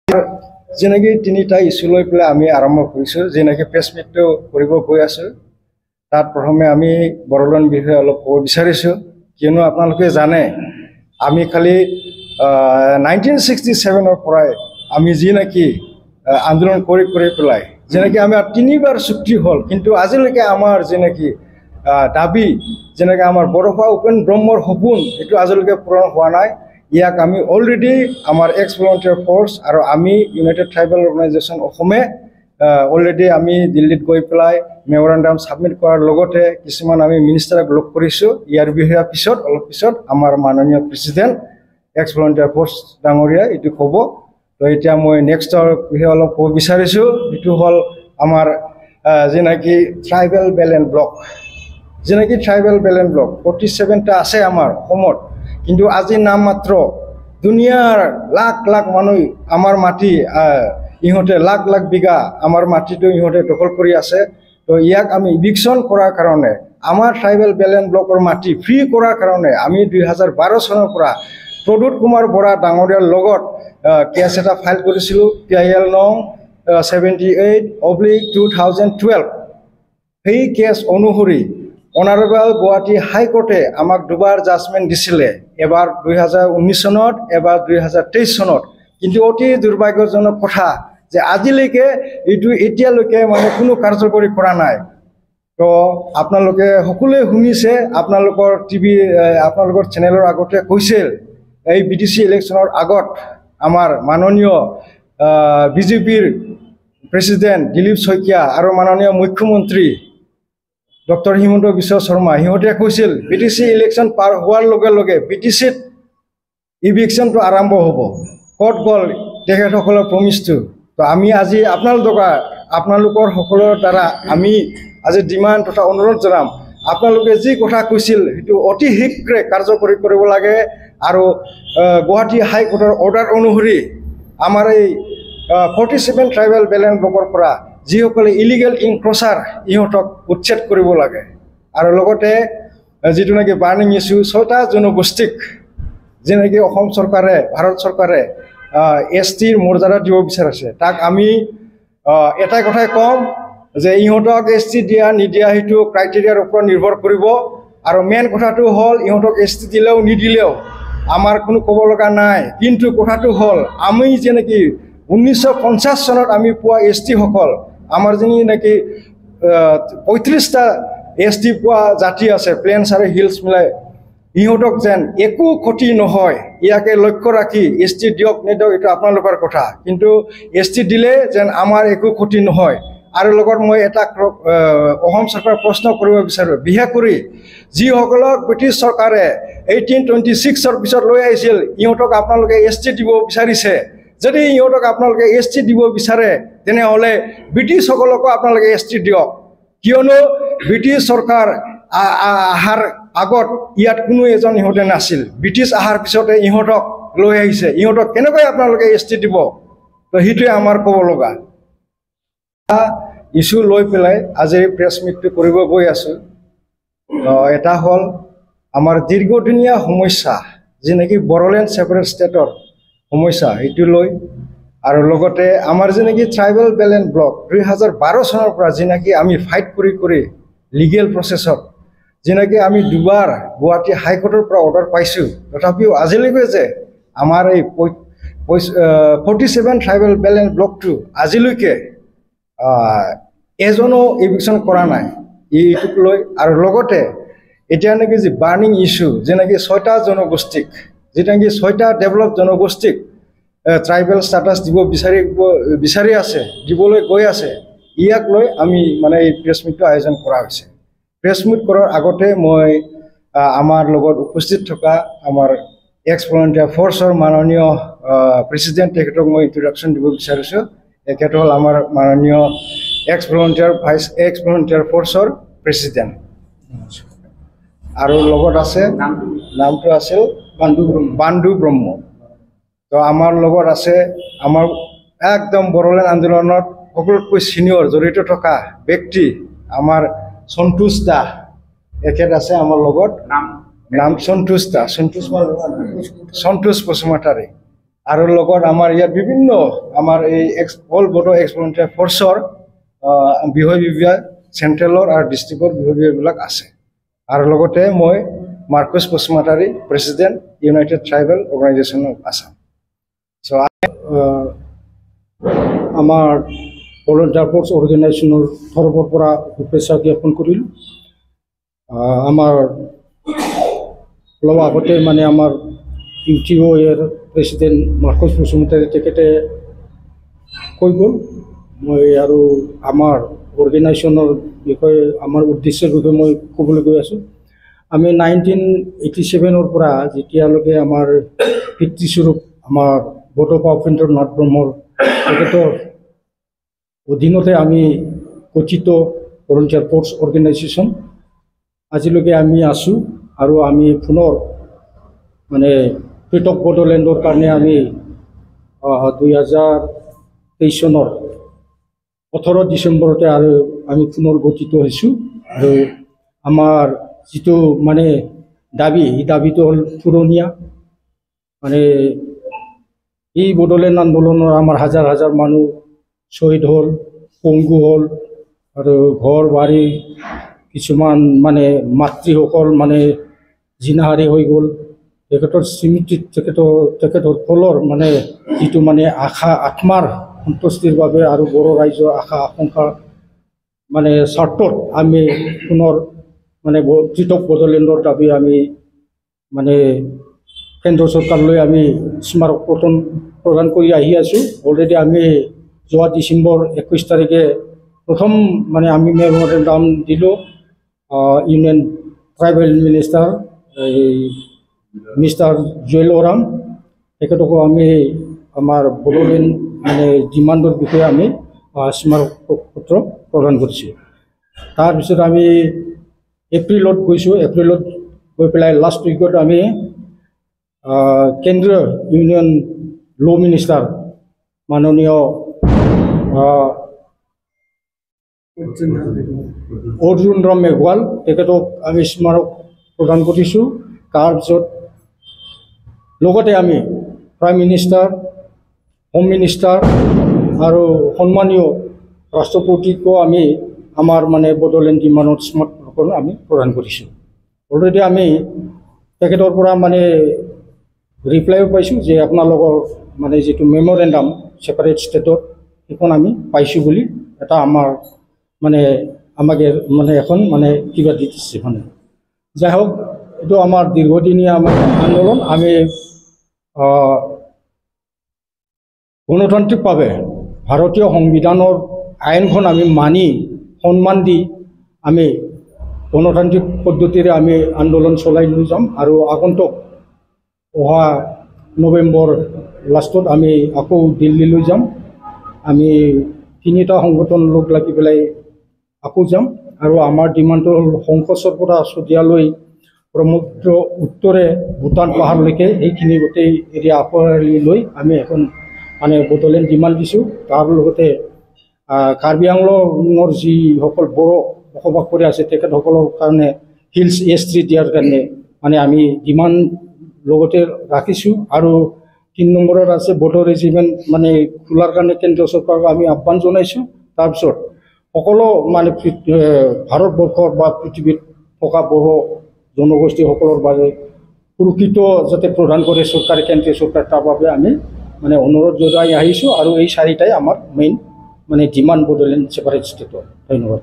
যেনেকৈ তিনিটা ইস্যু লৈ পেলাই আমি আৰম্ভ কৰিছোঁ, যেনেকৈ প্ৰেছ মিটটো কৰিব গৈ আছোঁ। তাত প্ৰথমে আমি বড়োলেণ্ড বিষয়ে অলপ ক'ব বিচাৰিছোঁ, কিয়নো আপোনালোকে জানে আমি খালি 1967 পৰাই আমি যি নেকি আন্দোলন কৰি পেলাই যেনেকৈ আমাৰ 3বাৰ চুক্তি হ'ল, কিন্তু আজিলৈকে আমাৰ যেনেকৈ দাবী যেনেকৈ আমাৰ বড়োফা উপেন ব্ৰহ্মৰ সপোন এইটো আজিলৈকে পূৰণ হোৱা নাই। ইয়াক আমি অলৰেডি আমাৰ এক্স ভলণ্টিয়াৰ ফ'ৰ্চ আৰু আমি ইউনাইটেড ট্ৰাইবেল অৰ্গেনাইজেশ্যন অসমে অলৰেডি আমি দিল্লীত গৈ পেলাই মেমৰেণ্ডাম ছাবমিট কৰাৰ লগতে কিছুমান আমি মিনিষ্টাৰক লগ কৰিছোঁ। ইয়াৰ বিষয়ে অলপ পিছত আমাৰ মাননীয় প্ৰেচিডেণ্ট এক্স ভলণ্টিয়াৰ ফ'ৰ্চ ডাঙৰীয়া এইটো ক'ব। তো এতিয়া মই নেক্সটৰ বিষয়ে অলপ ক'ব বিচাৰিছোঁ, এইটো হ'ল আমাৰ যেনেকৈ ট্ৰাইবেল বেলেন্স ব্লক। যেনেকৈ ট্ৰাইবেল বেলেন্স ব্লক 47টা আছে আমাৰ অসমত, কিন্তু আজি নাম মাত্ৰ দুনিয়াৰ লাখ লাখ মানুহ আমাৰ মাটি ইহঁতে লাখ লাখ বিঘা আমাৰ মাটিটো ইহঁতে দখল কৰি আছে। তো ইয়াক আমি ইভিকশ্যন কৰাৰ কাৰণে আমাৰ ট্ৰাইবেল বেলেন্স ব্লকৰ মাটি ফ্ৰী কৰাৰ কাৰণে আমি 2012 চনৰ পৰা প্ৰদ্যুৎ কুমাৰ বৰা ডাঙৰীয়াৰ লগত কেছ এটা ফাইল কৰিছিলোঁ, PIL নং 78/2012। সেই কেছ অনুসৰি অনাৰেবল গুৱাহাটী হাইকোৰ্টে আমাক দুবাৰ জাজমেণ্ট দিছিলে, এবাৰ 2019 চনত, এবাৰ 2023 চনত। কিন্তু অতি দুৰ্ভাগ্যজনক কথা যে আজিলৈকে এইটো এতিয়ালৈকে মানে কোনো কাৰ্যকৰী কৰা নাই। তো আপোনালোকে সকলোৱে শুনিছে, আপোনালোকৰ টিভি আপোনালোকৰ চেনেলৰ আগতে কৈছিল এই BTC ইলেকশ্যনৰ আগত আমাৰ মাননীয় বিজেপিৰ প্ৰেচিডেণ্ট দিলীপ শইকীয়া আৰু মাননীয় মুখ্যমন্ত্ৰী ডক্টৰ হিমন্ত বিশ্ব শৰ্মা সিহঁতে কৈছিল BTC ইলেকশ্যন পাৰ হোৱাৰ লগে লগে BTCত ইভিকশ্যনটো আৰম্ভ হ'ব। ক'ত গ'ল তেখেতসকলৰ প্ৰমিছটো? তো আমি আজি আপোনালোকৰ সকলৰ দ্বাৰা আমি আজি ডিমাণ্ড তথা অনুৰোধ জনাম, আপোনালোকে যি কথা কৈছিল সেইটো অতি শীঘ্ৰে কাৰ্যকৰী কৰিব লাগে। আৰু গুৱাহাটী হাইকোৰ্টৰ অৰ্ডাৰ অনুসৰি আমাৰ এই 47 ট্ৰাইবেল বেলেন্স ব্লকৰ পৰা যিসকলে ইলিগেল ইনক্ৰচাৰ ইহঁতক উচ্ছেদ কৰিব লাগে। আৰু লগতে যিটো নেকি বাৰ্ণিং ইছ্যু 6টা জনগোষ্ঠীক যেনেকৈ অসম চৰকাৰে ভাৰত চৰকাৰে STৰ মৰ্যাদা দিব বিচাৰিছে, তাক আমি এটাই কথাই ক'ম যে ইহঁতক ST দিয়া নিদিয়া সেইটো ক্ৰাইটেৰিয়াৰ ওপৰত নিৰ্ভৰ কৰিব। আৰু মেইন কথাটো হ'ল ইহঁতক ST দিলেও নিদিলেও আমাৰ কোনো ক'ব লগা নাই, কিন্তু কথাটো হ'ল আমি যেনেকৈ 1950 চনত আমি পোৱা STসকল আমাৰ যিনি নেকি 35টা ST পোৱা জাতি আছে প্লেনছ আৰু হিলছ মিলাই, ইহঁতক যেন একো ক্ষতি নহয় ইয়াকে লক্ষ্য ৰাখি ST দিয়ক নিদিয়ক এইটো আপোনালোকৰ কথা, কিন্তু ST দিলে যেন আমাৰ একো ক্ষতি নহয়। আৰু লগত মই এটা অসম চৰকাৰক প্ৰশ্ন কৰিব বিচাৰোঁ, বিশেষ কৰি যিসকলক ব্ৰিটিছ চৰকাৰে 1826 পিছত লৈ আহিছিল ইহঁতক আপোনালোকে ST দিব বিচাৰিছে, যদি ইহঁতক আপোনালোকে ST দিব বিচাৰে তেনেহ'লে ব্ৰিটিছসকলকো আপোনালোকে ST দিয়ক, কিয়নো ব্ৰিটিছ চৰকাৰ অহাৰ আগত ইয়াত কোনো এজন ইহঁতে নাছিল, ব্ৰিটিছ অহাৰ পিছতে ইহঁতক লৈ আহিছে, ইহঁতক কেনেকৈ আপোনালোকে ST দিব? তো সেইটোৱে আমাৰ ক'ব লগা ইছ্যু লৈ পেলাই আজি প্ৰেছ মিটটো কৰিব গৈ আছোঁ। এটা হ'ল আমাৰ দীৰ্ঘদিনীয়া সমস্যা যেনেকৈ বড়োলেণ্ড ছেপাৰেট ষ্টেটৰ সমস্যা সেইটো লৈ, আৰু লগতে আমাৰ যেনেকৈ ট্ৰাইবেল বেলেন্স ব্লক 2012 চনৰ পৰা যেনেকৈ আমি ফাইট কৰি লিগেল প্ৰচেছত যেনেকৈ আমি দুবাৰ গুৱাহাটী হাইকোৰ্টৰ পৰা অৰ্ডাৰ পাইছোঁ, তথাপিও আজিলৈকে যে আমাৰ এই 47 ট্ৰাইবেল বেলেন্স ব্লকটো আজিলৈকে এজনো ইভিকশ্যন কৰা নাই এইটোক লৈ। আৰু লগতে এতিয়া নেকি যে বাৰ্ণিং ইছ্যু যেনেকৈ 6টা জনগোষ্ঠীক যেনেকৈ 6টা ডেভেলপ জনগোষ্ঠীক ট্ৰাইবেল ষ্টেটাছ দিব বিচাৰি আছে, দিবলৈ গৈ আছে, ইয়াক লৈ আমি মানে এই প্ৰেছ মিটটো আয়োজন কৰা হৈছে। প্ৰেছ মিট কৰাৰ আগতে মই আমাৰ লগত উপস্থিত থকা আমাৰ এক্স ভলণ্টিয়াৰ ফ'ৰ্চৰ মাননীয় প্ৰেচিডেণ্ট তেখেতক মই ইণ্ট্ৰডাকশ্যন দিব বিচাৰিছোঁ। তেখেত হ'ল আমাৰ মাননীয় এক্স ভলণ্টিয়াৰ ফ'ৰ্চৰ প্ৰেচিডেণ্ট, আৰু লগত আছে নামটো আছিল বান্দু ব্ৰহ্ম। তো আমাৰ লগত আছে আমাৰ একদম বড়োলেণ্ড আন্দোলনত সকলোতকৈ ছিনিয়ৰ জড়িত থকা ব্যক্তি আমাৰ সন্তোষ দা, এখেত আছে আমাৰ লগত, নাম সন্তোষ দা, সন্তোষ বসুমতাৰী। আৰু লগত আমাৰ ইয়াত বিভিন্ন আমাৰ এই অল বড়ো এক্স ভলেণ্টিয়াৰ ফ'ৰ্চৰ বিষয় বিভাগ চেণ্ট্ৰেলৰ আৰু ডিষ্ট্ৰিক্টৰ বিষয় বিভাগবিলাক আছে আৰু লগতে মই Marcus Basumatary president United Tribal Organisation of Assam চ' আমাৰ ভলেণ্টিয়াৰ ফ'ৰ্চ অৰ্গেনাইজেশ্যনৰ তৰফৰ পৰা শুভেচ্ছা জ্ঞাপন কৰিলোঁ আমাৰ অলপ আগতে মানে আমাৰ UTO এৰ প্ৰেসিডেন্ট মাৰ্কুছ বসুমতাৰী তেখেতে কৈ গ'ল মই আৰু আমাৰ অৰ্গেনাইজেশ্যনৰ বিষয়ে আমাৰ উদ্দেশ্যৰ বিষয়ে মই ক'বলৈ গৈ আছোঁ আমি 1987 পৰা যেতিয়ালৈকে আমাৰ পিতৃস্বৰূপ আমাৰ বড়োপা উপেন্দ্ৰনাথ ব্ৰহ্মৰ তেখেতৰ অধীনতে আমি গঠিত ভলেণ্টিয়াৰ ফ'ৰ্চ অৰ্গেনাইজেশ্যন আজিলৈকে আমি আছোঁ আৰু আমি পুনৰ মানে পৃথক বড়োলেণ্ডৰ কাৰণে আমি 2023 চনৰ 18 ডিচেম্বৰতে আৰু আমি পুনৰ গঠিত হৈছোঁ আৰু আমাৰ যিটো মানে দাবী এই দাবীটো হ'ল পুৰণীয়া মানে এই বড়োলেণ্ড আন্দোলনৰ আমাৰ হাজাৰ হাজাৰ মানুহ শ্বহীদ হ'ল পংগু হ'ল আৰু ঘৰ বাৰী কিছুমান মানে মাতৃসকল মানে জিনাহাৰী হৈ গ'ল তেখেতৰ স্মৃতিত তেখেতৰ ফলৰ মানে যিটো মানে আশা আত্মাৰ সন্তুষ্টিৰ বাবে আৰু বড়ো ৰাইজৰ আশা আকাংক্ষা মানে স্বাৰ্থত আমি পুনৰ মানে পৃথক বড়োলেণ্ডৰ দাবী আমি মানে কেন্দ্ৰ চৰকাৰলৈ আমি স্মাৰক পত্ৰ প্ৰদান কৰি আহি আছোঁ অলৰেডি আমি যোৱা ডিচেম্বৰ 21 তাৰিখে প্ৰথম মানে আমি মেমৰেণ্ডাম দিলোঁ union tribal minister mister Jual Oram তেখেতকো আমি আমাৰ বড়োলেণ্ড মানে ডিমাণ্ডৰ বিষয়ে আমি স্মাৰক পত্ৰ প্ৰদান কৰিছোঁ তাৰপিছত আমি এপ্ৰিলত গৈছোঁ এপ্ৰিলত গৈ পেলাই লাষ্ট উইকত আমি কেন্দ্ৰীয় ইউনিয়ন ল' মিনিষ্টাৰ মাননীয় অৰ্জুন ৰাম মেঘৱাল তেখেতক আমি স্মাৰক প্ৰদান কৰিছোঁ তাৰপিছত লগতে আমি প্ৰাইম মিনিষ্টাৰ হোম মিনিষ্টাৰ আৰু সন্মানীয় ৰাষ্ট্ৰপতিকো আমি আমাৰ মানে বড়োলেণ্ড ডিমাণ্ডত স্মাৰক আমি প্ৰদান কৰিছোঁ অলৰেডি আমি তেখেতৰ পৰা মানে ৰিপ্লাইও পাইছোঁ যে আপোনালোকৰ মানে যিটো মেমৰেণ্ডাম ছেপাৰেট ষ্টেটত সেইখন আমি পাইছোঁ বুলি এটা আমাৰ মানে আমাকে মানে এখন মানে কিবা দি দিছে মানে যাই হোক এইটো আমাৰ দীৰ্ঘদিনীয়া আমাৰ আন্দোলন আমি গণতান্ত্ৰিকভাৱে ভাৰতীয় সংবিধানৰ আইনখন আমি মানি সন্মান দি আমি গণতান্ত্ৰিক পদ্ধতিৰে আমি আন্দোলন চলাই লৈ যাম আৰু আগন্তুক অহা নৱেম্বৰ লাষ্টত আমি আকৌ দিল্লীলৈ যাম আমি তিনিটা সংগঠন লগ লাগি পেলাই আকৌ যাম আৰু আমাৰ ডিমাণ্ডটো হ'ল সংকোচৰ পৰা চতিয়ালৈ ব্ৰহ্মপুত্ৰ উত্তৰে ভূটান পাহাৰলৈকে এইখিনি গোটেই এৰিয়া আঁকোৱালি লৈ আমি এখন মানে বড়োলেণ্ড ডিমাণ্ড দিছোঁ তাৰ লগতে কাৰ্বি আংলঙৰ যিসকল বড়ো বসবাস কৰি আছে তেখেতসকলৰ কাৰণে হিলছ ES3 দিয়াৰ কাৰণে মানে আমি ডিমাণ্ড লগতে ৰাখিছোঁ আৰু 3 নম্বৰত আছে বড়ো ৰেজিমেণ্ট মানে খোলাৰ কাৰণে কেন্দ্ৰীয় চৰকাৰক আমি আহ্বান জনাইছোঁ তাৰপিছত সকলো মানে ভাৰতবৰ্ষৰ বা পৃথিৱীত থকা বড়ো জনগোষ্ঠীসকলৰ বাবে সুৰক্ষিত যাতে প্ৰদান কৰে চৰকাৰে কেন্দ্ৰীয় চৰকাৰ তাৰ বাবে আমি মানে অনুৰোধ জনাই আহিছোঁ আৰু এই চাৰিটাই আমাৰ মেইন মানে ডিমাণ্ড বড়োলেণ্ড ছেপাৰেট ষ্টেটৰ ধন্যবাদ